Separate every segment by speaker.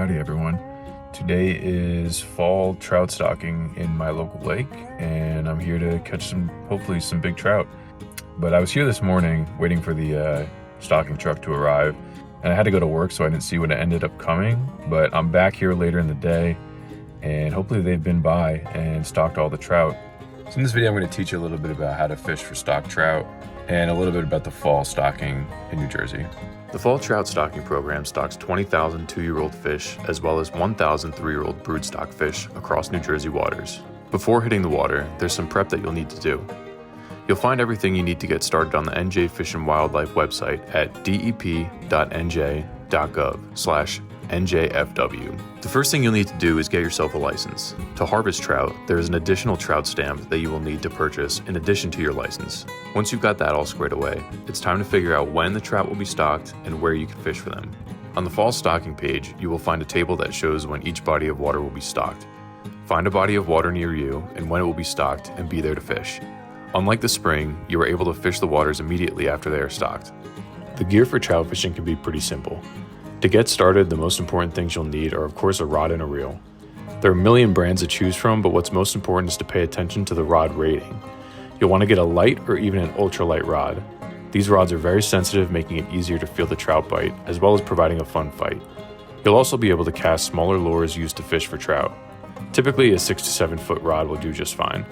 Speaker 1: Howdy everyone. Today is fall trout stocking in my local lake, and I'm here to catch hopefully some big trout. But I was here this morning waiting for the stocking truck to arrive, and I had to go to work, so I didn't see when it ended up coming. But I'm back here later in the day, and hopefully they've been by and stocked all the trout. So in this video, I'm going to teach you a little bit about how to fish for stocked trout and a little bit about the fall stocking in New Jersey. The fall trout stocking program stocks 20,000 two-year-old fish as well as 1,000 three-year-old broodstock fish across New Jersey waters. Before hitting the water, there's some prep that you'll need to do. You'll find everything you need to get started on the NJ Fish and Wildlife website at dep.nj.gov/NJFW. The first thing you'll need to do is get yourself a license. To harvest trout, there is an additional trout stamp that you will need to purchase in addition to your license. Once you've got that all squared away, it's time to figure out when the trout will be stocked and where you can fish for them. On the fall stocking page, you will find a table that shows when each body of water will be stocked. Find a body of water near you and when it will be stocked and be there to fish. Unlike the spring, you are able to fish the waters immediately after they are stocked. The gear for trout fishing can be pretty simple. To get started, the most important things you'll need are of course a rod and a reel. There are a million brands to choose from, but what's most important is to pay attention to the rod rating. You'll want to get a light or even an ultralight rod. These rods are very sensitive, making it easier to feel the trout bite, as well as providing a fun fight. You'll also be able to cast smaller lures used to fish for trout. Typically a 6 to 7 foot rod will do just fine.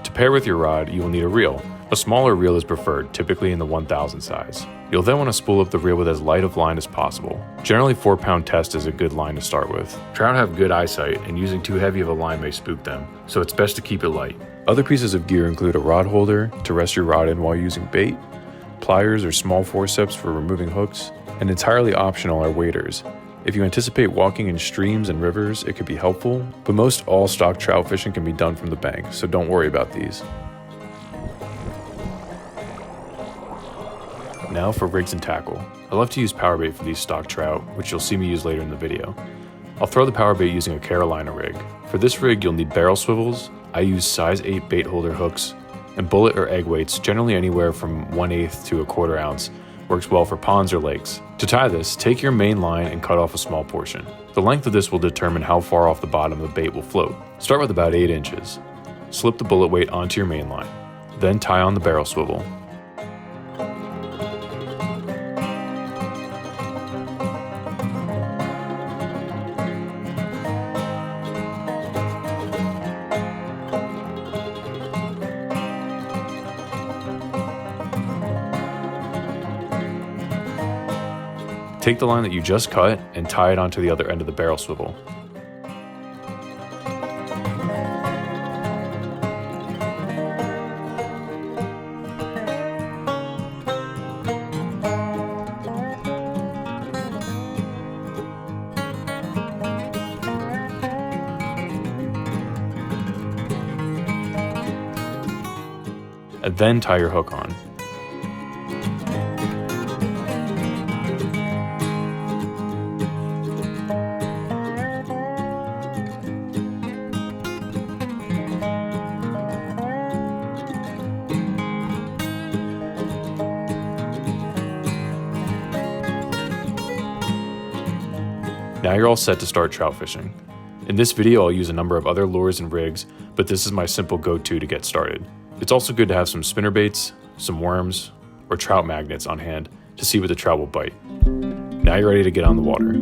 Speaker 1: To pair with your rod, you will need a reel. A smaller reel is preferred, typically in the 1,000 size. You'll then want to spool up the reel with as light of line as possible. Generally 4-pound test is a good line to start with. Trout have good eyesight, and using too heavy of a line may spook them, so it's best to keep it light. Other pieces of gear include a rod holder to rest your rod in while using bait, pliers or small forceps for removing hooks, and entirely optional are waders. If you anticipate walking in streams and rivers, it could be helpful, but most all stock trout fishing can be done from the bank, so don't worry about these. Now for rigs and tackle. I love to use power bait for these stock trout, which you'll see me use later in the video. I'll throw the power bait using a Carolina rig. For this rig, you'll need barrel swivels. I use size 8 bait holder hooks, and bullet or egg weights, generally anywhere from 1/8 to 1/4 ounce. Works well for ponds or lakes. To tie this, take your main line and cut off a small portion. The length of this will determine how far off the bottom the bait will float. Start with about 8 inches. Slip the bullet weight onto your main line. Then tie on the barrel swivel. Take the line that you just cut and tie it onto the other end of the barrel swivel. And then tie your hook on. Now you're all set to start trout fishing. In this video, I'll use a number of other lures and rigs, but this is my simple go-to to get started. It's also good to have some spinnerbaits, some worms, or trout magnets on hand to see what the trout will bite. Now you're ready to get on the water.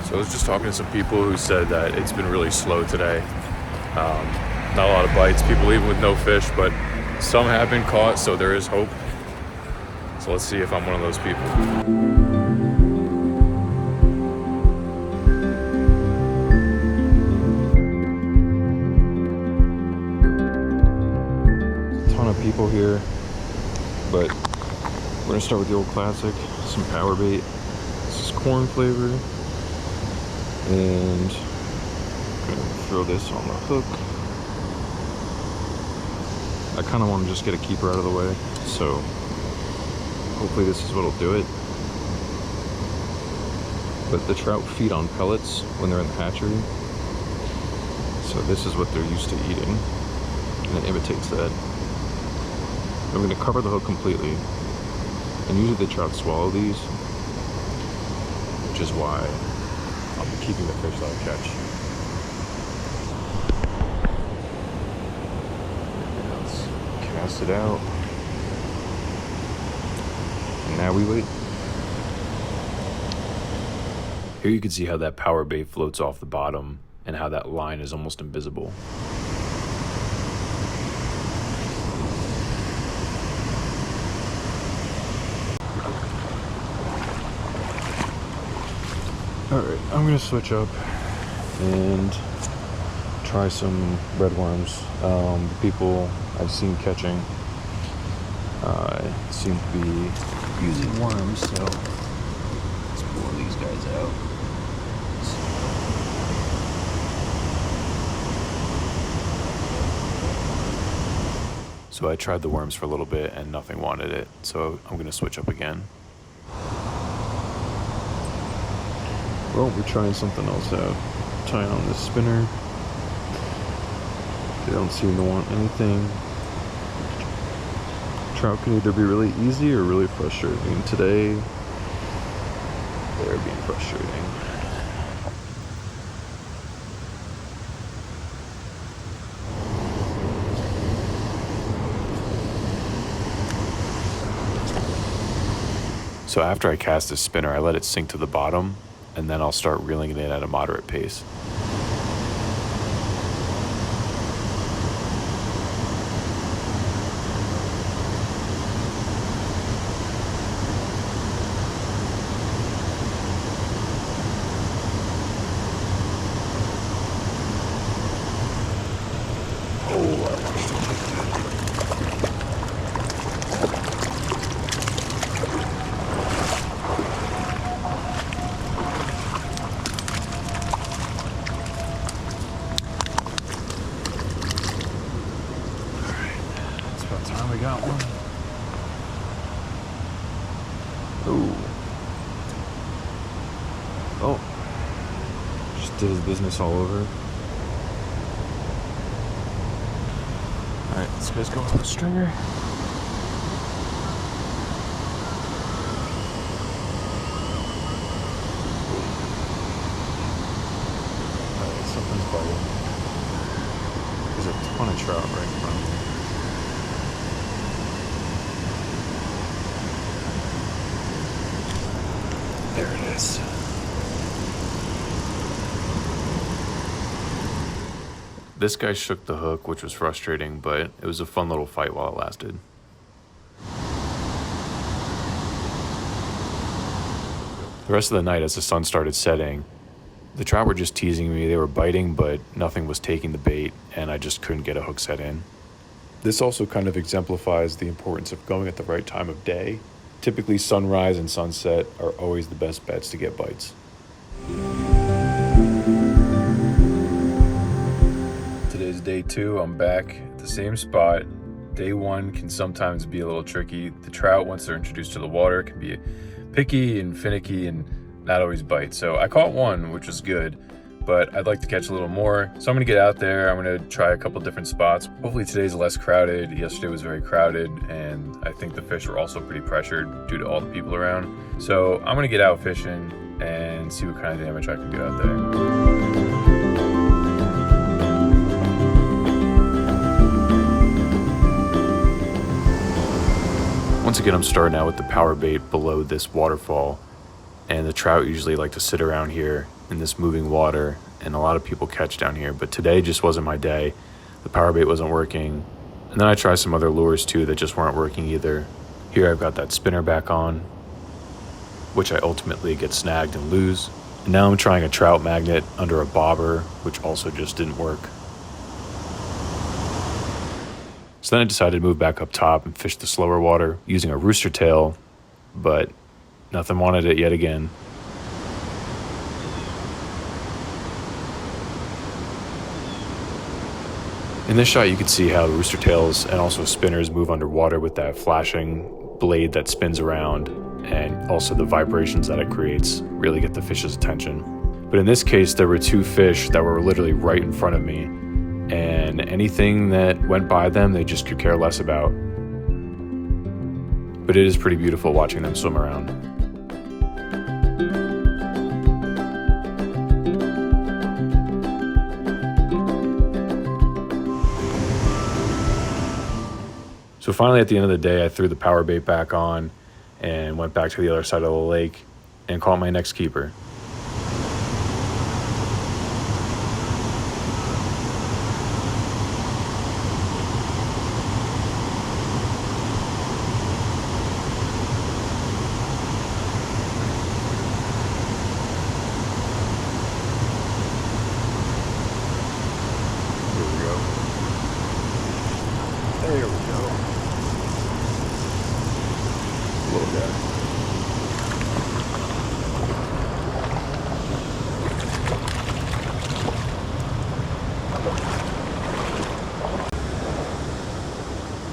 Speaker 1: So I was just talking to some people who said that it's been really slow today. Not a lot of bites, people leaving with no fish, but some have been caught, so there is hope. So let's see if I'm one of those people. Ton of people here, but we're gonna start with the old classic, some power bait. This is corn flavor, and I'm gonna throw this on the hook. I kind of want to just get a keeper out of the way, so hopefully this is what'll do it. But the trout feed on pellets when they're in the hatchery, so this is what they're used to eating, and it imitates that. I'm going to cover the hook completely, and usually the trout swallow these, which is why I'm keeping the fish that I catch. Let's cast it out, and now we wait. Here you can see how that power bait floats off the bottom and how that line is almost invisible. Alright, I'm going to switch up and try some red worms. The people I've seen catching seem to be using worms, so let's pull these guys out. So I tried the worms for a little bit and nothing wanted it, so I'm going to switch up again. Well, we're trying something else out. Tying on this spinner. They don't seem to want anything. Trout can either be really easy or really frustrating. Today, they're being frustrating. So after I cast this spinner, I let it sink to the bottom, and then I'll start reeling it in at a moderate pace. Time we got one. Ooh. Oh. Just did his business all over. Alright, this guy's going on the stringer. Alright, something's biting. There's a ton of trout right in front of me. There it is. This guy shook the hook, which was frustrating, but it was a fun little fight while it lasted. The rest of the night, as the sun started setting, the trout were just teasing me. They were biting, but nothing was taking the bait, and I just couldn't get a hook set in. This also kind of exemplifies the importance of going at the right time of day. Typically, sunrise and sunset are always the best bets to get bites. Today's day 2. I'm back at the same spot. Day 1 can sometimes be a little tricky. The trout, once they're introduced to the water, can be picky and finicky and not always bite. So I caught one, which was good, but I'd like to catch a little more. So I'm gonna get out there. I'm gonna try a couple different spots. Hopefully today's less crowded. Yesterday was very crowded, and I think the fish were also pretty pressured due to all the people around. So I'm gonna get out fishing and see what kind of damage I can do out there. Once again, I'm starting out with the power bait below this waterfall, and the trout usually like to sit around here in this moving water, and a lot of people catch down here, but today just wasn't my day. The power bait wasn't working, and then I tried some other lures too that just weren't working either. Here I've got that spinner back on, which I ultimately get snagged and lose, and now I'm trying a trout magnet under a bobber, which also just didn't work. So then I decided to move back up top and fish the slower water using a rooster tail, but nothing wanted it yet again. In this shot, you can see how the rooster tails and also spinners move underwater with that flashing blade that spins around, and also the vibrations that it creates really get the fish's attention. But in this case, there were 2 fish that were literally right in front of me, and anything that went by them, they just could care less about. but it is pretty beautiful watching them swim around. So finally, at the end of the day, I threw the power bait back on and went back to the other side of the lake and caught my next keeper.
Speaker 2: There we go. Little guy.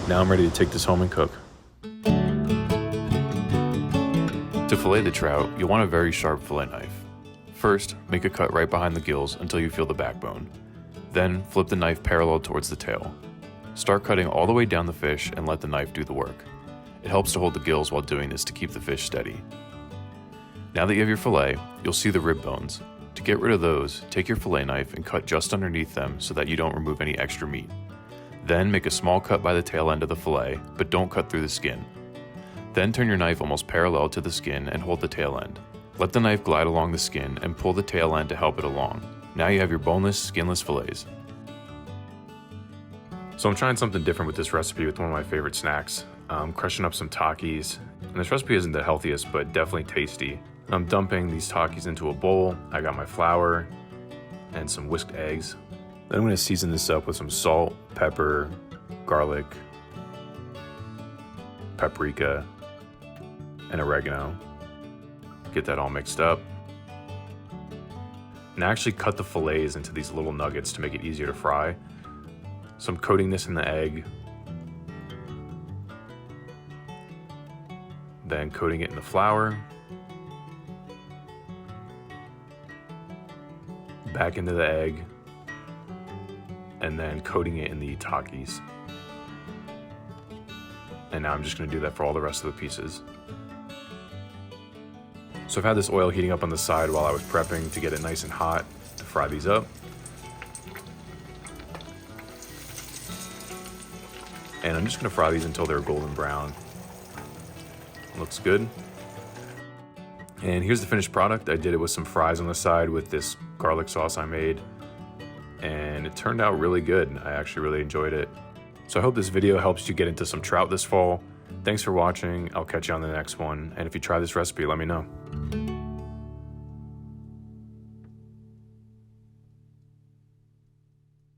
Speaker 1: Now I'm ready to take this home and cook. To fillet the trout, you'll want a very sharp fillet knife. First, make a cut right behind the gills until you feel the backbone. Then, flip the knife parallel towards the tail. Start cutting all the way down the fish and let the knife do the work. It helps to hold the gills while doing this to keep the fish steady. Now that you have your fillet, you'll see the rib bones. To get rid of those, take your fillet knife and cut just underneath them so that you don't remove any extra meat. Then make a small cut by the tail end of the fillet, but don't cut through the skin. Then turn your knife almost parallel to the skin and hold the tail end. Let the knife glide along the skin and pull the tail end to help it along. Now you have your boneless, skinless fillets. So I'm trying something different with this recipe with one of my favorite snacks. I'm crushing up some Takis, and this recipe isn't the healthiest, but definitely tasty. I'm dumping these Takis into a bowl. I got my flour and some whisked eggs. Then I'm gonna season this up with some salt, pepper, garlic, paprika, and oregano. Get that all mixed up. And I actually cut the fillets into these little nuggets to make it easier to fry. So I'm coating this in the egg, then coating it in the flour, back into the egg, and then coating it in the Takis. And now I'm just gonna do that for all the rest of the pieces. So I've had this oil heating up on the side while I was prepping to get it nice and hot to fry these up. And I'm just gonna fry these until they're golden brown. Looks good. And here's the finished product. I did it with some fries on the side with this garlic sauce I made. And it turned out really good. I actually really enjoyed it. So I hope this video helps you get into some trout this fall. Thanks for watching. I'll catch you on the next one. And if you try this recipe, let me know.